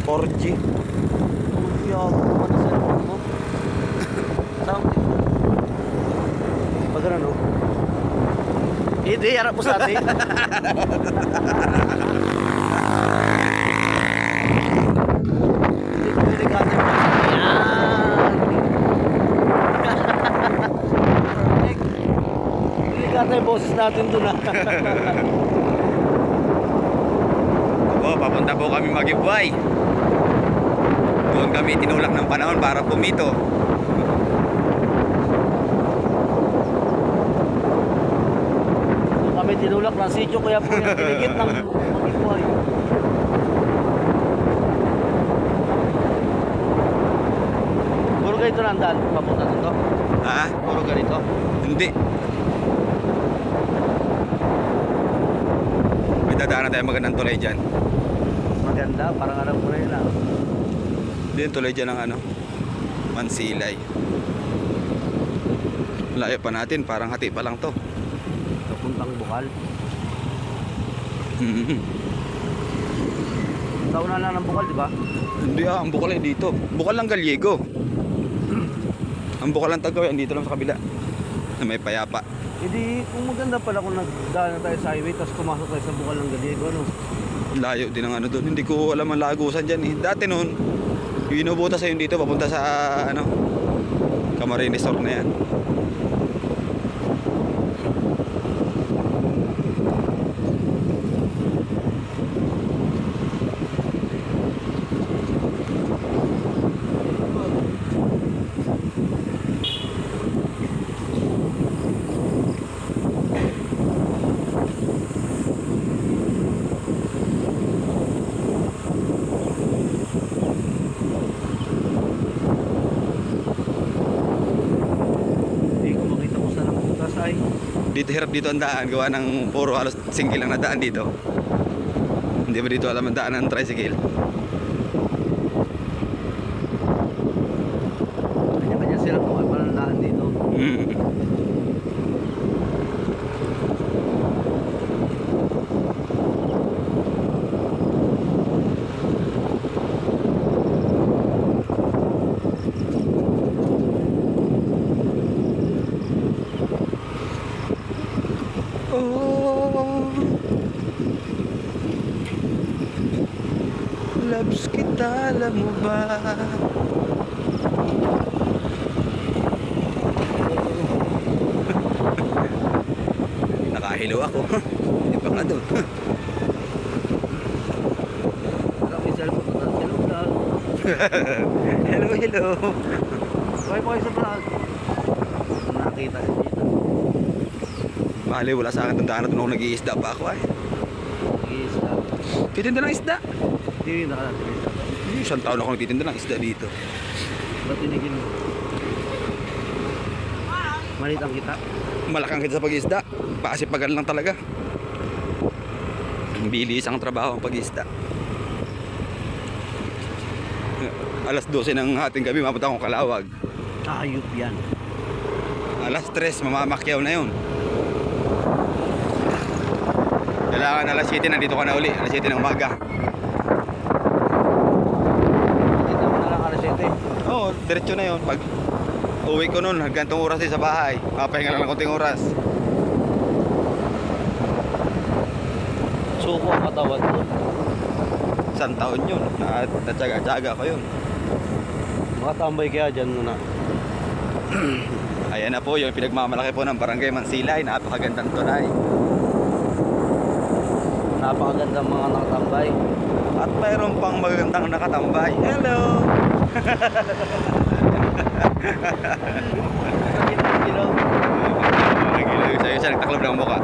4G. Yabo naman ang cellphone mo. Sound. Pag ano? Hindi, harap mo sa atin. Hindi ka atin. Hindi ka atin yung boses natin dun ah. Opo, papunta po kami Magibway. Doon kami tinulak ng panahon para pumito. Doon kami tinulak ng sityo kaya po yung pinigit ng Magibway. Puro ganito nandaan, papunta dito. Ha? Puro ganito. Hindi. May dadaanan tayo magandang tulay dyan. Maganda, parang alam ko na yun ah. Hindi yung tulay dyan ng ano, Mansilay. Layo pa natin, parang hati pa lang to. Papuntang Bukal. Mhm. Tauna lang ng Bukal, di ba? Hindi ang Bukal ay dito. Bukal lang Gallego. Ang Bukal lang Tagaw yan, dito lang sa kabila. Na may payapa. Hindi, kung maganda pala kung nagdaan na tayo sa highway tapos pumasok tayo sa Bukal ng Gallego, ano? Layo din ang ano doon. Hindi ko alam ang lagusan dyan eh. Dati noon, yung inubutas ayun dito, papunta sa ano, Camarines Resort na yan. Hindi ko makita kung saan ang butas ay. Dito hirap dito ang daan, gawa ng puro halos single lang na daan dito. Hindi ba dito alam ang daan ng tricycle? Kanya-kanya sila kung ay panandaan dito. Oh, loves kita, alam mo ba? Nakahilo ako. Hindi pa nga doon. Kami cellphone na hello vlog. Hello, hello. Bye bye sa vlog. Nakita rin dito. Mali, wala sa akin itong daan na doon ako nag-iisda pa ako ay. Isda. Titinda ng isda. Hindi na ka natin isda. Isang taon ako nagtitinda ng isda dito. Ba't tinigil mo? Malit ang kita. Malakang kita sa pag-isda. Paasipagan lang talaga. Bilis ang trabaho ang pag-isda. Alas 12 ng ating gabi, mapunta akong Kalawag. Ayop yan. Alas 3, mamamakyaw na yun. Kailangan alas 7, nandito ka na uli. Alas 7 ng umaga. Kita mo na lang alas 7. Oo, diretso na yun. Pag uwi ko nun, gantong oras din sa bahay. Papahinga lang ng konting oras. Suko ang katawan ko. Isang taon yun. Natsaga-tsaga ko yun. Makatambay kaya dyan muna. Ayan na po, yung pinagmamalaki po ng Barangay Mansilay. Napakagandang tunay. Napakagandang mga nakatambay. At mayroon pang magandang nakatambay. Hello! Ilaw. Nagiliw sa'yo siya, nagtaklob ng muka.